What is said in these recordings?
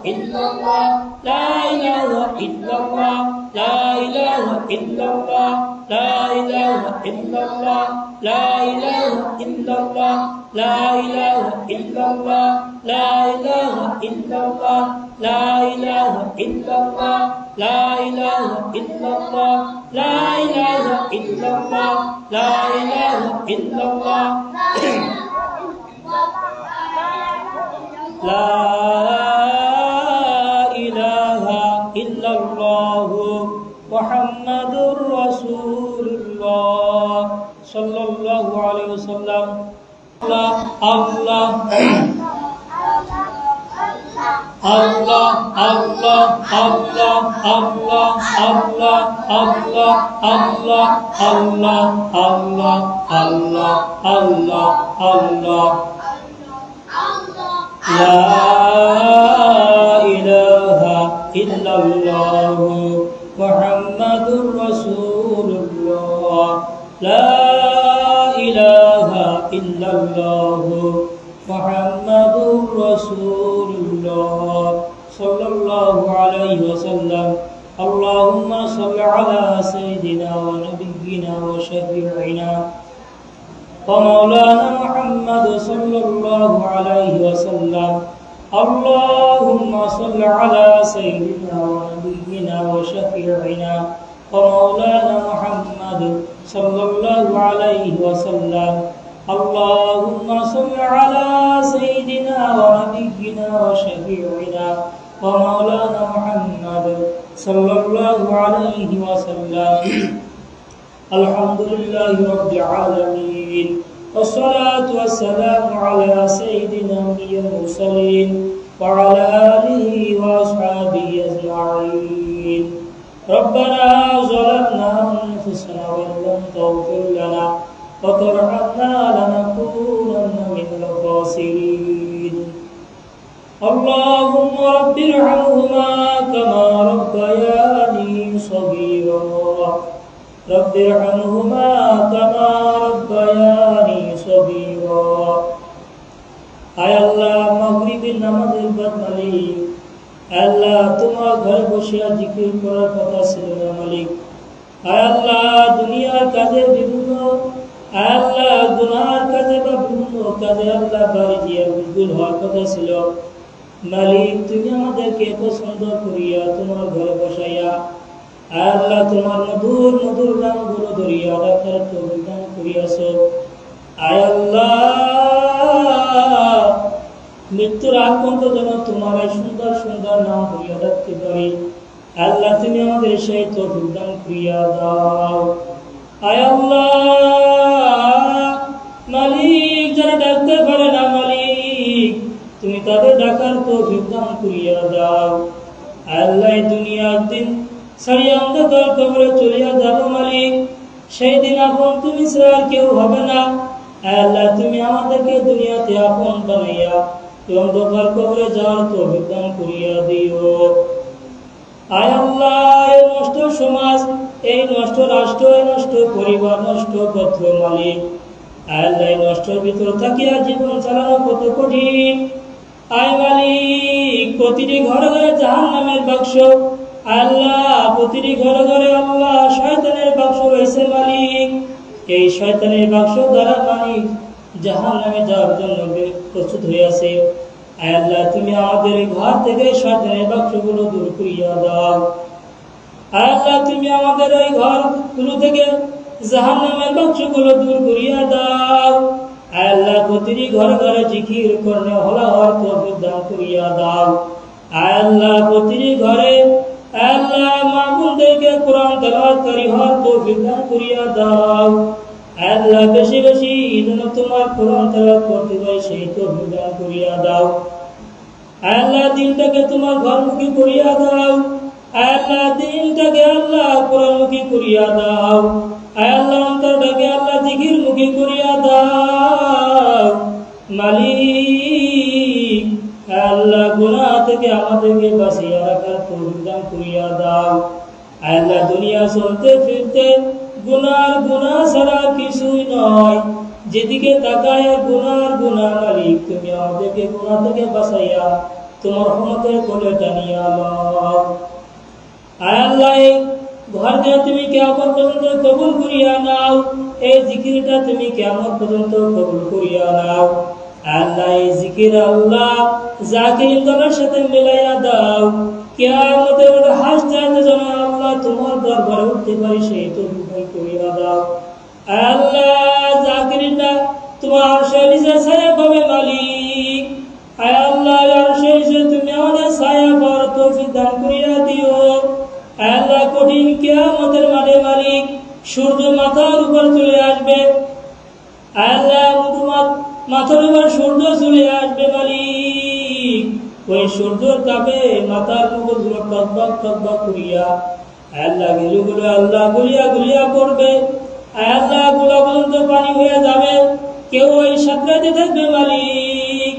illallah, la ilaha illallah, la ilaha illallah, la ilaha illallah, la ilaha illallah, la ilaha illallah, la ilaha illallah, la ilaha illallah, la ilaha illallah, la ilaha illallah, la ilaha illallah. La ilaha illallah Muhammadur Rasulullah sallallahu alaihi wasallam. Allah Allah Allah Allah Allah Allah Allah Allah Allah Allah Allah Allah Allah Allah La ilaha illallah Muhammadur Rasulullah. La ilaha illallah Muhammadur Rasulullah sallallahu alaihi wasallam. Allahumma salli ala sayyidina wa nabiyyina wa syafi'ina ومولانا محمد صلى الله عليه وسلم. اللهم صل على سيدنا ونبينا وشفيعنا ومولانا محمد صلى الله عليه وسلم. اللهم صل على سيدنا ونبينا وشفيعنا ومولانا محمد صلى الله عليه وسلم. الحمد لله رب العالمين والصلاة والسلام على سيدنا المرسلين وعلى آله وأصحابه أجمعين. ربنا ظلمنا أنفسنا وإن لم تغفر لنا وترحمنا لنكونن من الخاسرين. اللهم رب ارحمهما كما ربياني صغيرا. رب ارحمهما كما ربياني صغيرا. আয় আল্লাহ, মাগরিবের নামাজের বাদ মালিক, আল্লাহ তোমার ঘরে বসে জিকির করার কথা ছিল না মালিক। আয় আল্লাহ, দুনিয়ার কাজে বিভিন্ন আল্লাহ গুনার কাজে বা বিভিন্ন কাজে আল্লাহ বাড়ি দিয়ে বিগুল হওয়ার কথা ছিল মালিক। তুমি আমাদেরকে পছন্দ করিয়া তোমার ঘরে বসাইয়া আল্লাহ তোমার মধুর মধুর নামগুলো ধরিয়া রাখার তৌফিক দান করিয়াছো। আয় আল্লাহ, মৃত্যুর আগ পর্যন্ত যেন তোমার এই সুন্দর সুন্দর নাম ধরিয়া রাখতে পারি। আল্লাহ তুমি আমাদের সেই তৌফিক দান করিয়া দাও। আয় আল্লাহ, মালিক যারা ডাকতে পারে না মালিক, তুমি তাদের ডাকার তৌফিক দান করিয়া দাও। আল্লাহ, দুনিয়ার দিন সারিয়া অন্ধকার কবরে চলিয়া যাব মালিক, সেই দিন আপন তুমি ছাড়া আর কেউ হবে না। আল্লাহ তুমি আমাদেরকে দুনিয়াতে আপন বানাইয়া অন্ধকার কবরে যাওয়ার তৌফিক দান করিয়া দিও। আয় আল্লাহ, এই নষ্ট সমাজ, এই নষ্ট রাষ্ট্র, এই নষ্ট পরিবার, নষ্ট পত্র মালিক, আল্লাহ নষ্টের ভিতর থাকিয়া জীবন চালানো কত কঠিন। আয় মালিক, প্রতিটি ঘরে ঘরে জাহান্নামের বাক্স, আল্লাহ প্রতিটি ঘরে ঘরে আল্লাহ শয়তানের বাক্স রয়েছে মালিক। এই শয়তানের বাক্স দ্বারা মালিক জাহান্নামে যাওয়ার জন্য প্রস্তুত হইয়াছে। আল্লাহ তুমি আমাদের ঘর থেকে শয়তানের বাক্সগুলো দূর করিয়া দাও। আল্লাহ তুমি আমাদের ওই ঘরগুলো থেকে জাহান্নামের বাক্সগুলো দূর করিয়া দাও। আল্লাহ প্রতিটি ঘরে ঘরে জিকির করলে হলা হওয়ার তৌফিক দান করিয়া দাও। আল্লাহ প্রতিটি ঘরে আল্লাহ মাহবুবদেরকে কোরআন তেলাওয়াতকারী হওয়ার তৌফিক দান করিয়া দাও। আল্লাহ বেশি বেশি যেন তোমার কোরআন তেলাওয়াত করতে পারি সেই তৌফিক দান করিয়া দাও। আল্লাহ দিনটাকে তোমার ঘরমুখী করিয়া দাও। আল্লাহ দিনটাকে আল্লাহ কোরআনমুখী করিয়া দাও। আল্লাহ অন্তরটাকে আল্লাহ জিকির মুখী করিয়া দাও মালিক। আল্লাহ গুনাহ থেকে আমাদেরকে বাঁচিয়ে রাখার তৌফিক দান করিয়া দাও। আল্লাহ দুনিয়া চলতে ফিরতে গুনাহ ছাড়া কিছুই নয়, যেদিকে তাকায় গুনাহ মালিক তুমি আমাদেরকে গুনাহ থেকে বাঁচাইয়া তোমার রহমতের কোলে টানিয়া নাও। আয় আল্লাহ, এই ঘরকে তুমি কিয়ামত পর্যন্ত কবুল করিয়া নাও, এই জিকিরটা তুমি কিয়ামত পর্যন্ত কবুল করিয়া নাও। আল্লাহ, এই জিকির আল্লাহ জাকিরিন দলের সাথে মিলাইয়া দাও, কিয়ামতের হাসতে যেন আল্লাহ তোমার দরবারে উঠতে পারি সেই তৌফিক করিয়া দাও। আল্লাহ, জাকিরিনরা তোমার আরশের নিচে ছায়া পাবে মালিক। আয় আল্লাহ, আরশের নিচে তুমি আমাদের ছায়া পাওয়ার তৌফিক দান করিয়া দিও। আল্লাহ, কঠিন কিয়ামতের মাঠে মালিক সূর্য মাথার উপর চলে আসবে। আল্লাহ, মাথার উপর সূর্য চলে আসবে মালিক, ওই সূর্যের তাপে মাথার মুখগুলো টকবক টকবক করিয়া আল্লাহ গিলুগুলো আল্লাহ গুলিয়া গুলিয়া পড়বে। আল্লাহ গুলা পর্যন্ত পানি হয়ে যাবে, কেউ ওই সাঁতরাতে থাকবে মালিক।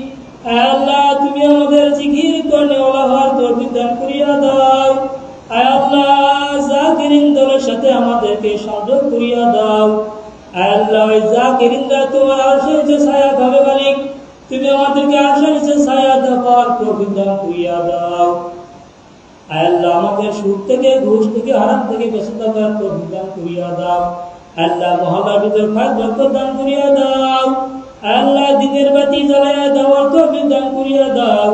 আল্লাহ, তুমি আমাদের জিকির করলে ওলা হওয়ার তৌফিক দান করিয়া দাও। আল্লাহ, জাকিরিন দলের সাথে আমাদেরকে সংযোগ করিয়া দাও। আল্লাহ, ওই জাকিরিনরা তোমার আরশের নিচে ছায়া পাবে মালিক, তুমি আমাদেরকে আরশের নিচে ছায়া দেওয়ার তৌফিক দান করিয়া দাও। আল্লাহ, আমাদের সুদ থেকে ঘুষ থেকে হারাম থেকে বেঁচে থাকার তৌফিক দান করিয়া দাও। আল্লাহ, মহল্লার ভিতর খাস বরকত দান করিয়া দাও। আল্লাহ, দিনের বাতি জ্বালাইয়া দেওয়ার তৌফিক দান করিয়া দাও।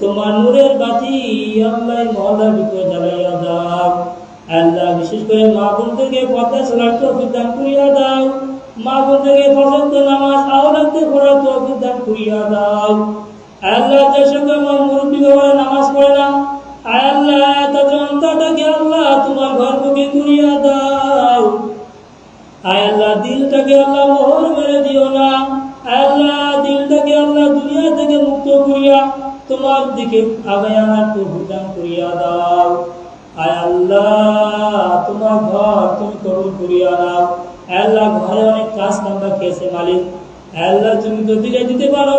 তোমার নূরের বাতি আল্লাহ মহল্লার ভিতর জ্বালাইয়া দাও। আল্লাহ, বিশেষ করে মা বোনদেরকে পর্দা চলার তৌফিক দান করিয়া দাও। মা বোনদেরকে ফজর নামাজ আওলাদে পড়ার তৌফিক দান করিয়া দাও। আল্লাহ, যে সকল মুরব্বী বাবারা নামাজ পড়ে না, আল্লাহ তাদের অন্তরটাকে আল্লাহ তোমার ঘরমুখী করিয়া দাও। আল্লাহ, দিলটাকে আল্লাহ মোহর মেরে দিও না। আল্লাহ, দিলটাকে আল্লাহ দুনিয়া থেকে মুক্ত করিয়া তোমার দিকে আগায় আনার তৌফিক দান করিয়া দাও। আল্লাহ, তোমার ঘর তুমি কবুল করিয়া নাও। আল্লাহ, ঘরে অনেক কাজ কামরা খেয়েছে মালিক, আল্লাহ তুমি তো দিতে পারো।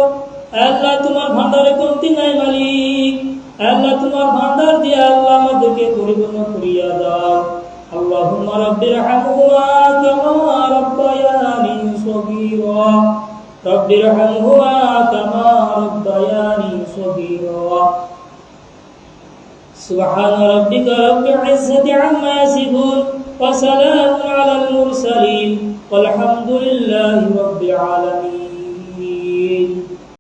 আল্লাহ, তোমার ভান্ডারে কমতি নাই মালিক। আল্লাহ, তোমার ভান্ডার দিয়ে আল্লাহ আমাদেরকে পরিপূর্ণ করিয়া দাও। আল্লাহুম্মা রাব্বিরহামহুমা কামা রাব্বায়ানি সগীরা, রাব্বিরহামহুমা কামা রাব্বায়ানি সগীরা। সুবহান রাব্বিকা রাব্বিল ইজ্জাতি আম্মা ইয়াসিফুন ওয়া সালামুন আলাল মুরসালিন ওয়ালহামদুলিল্লাহি রাব্বিল আলামিন।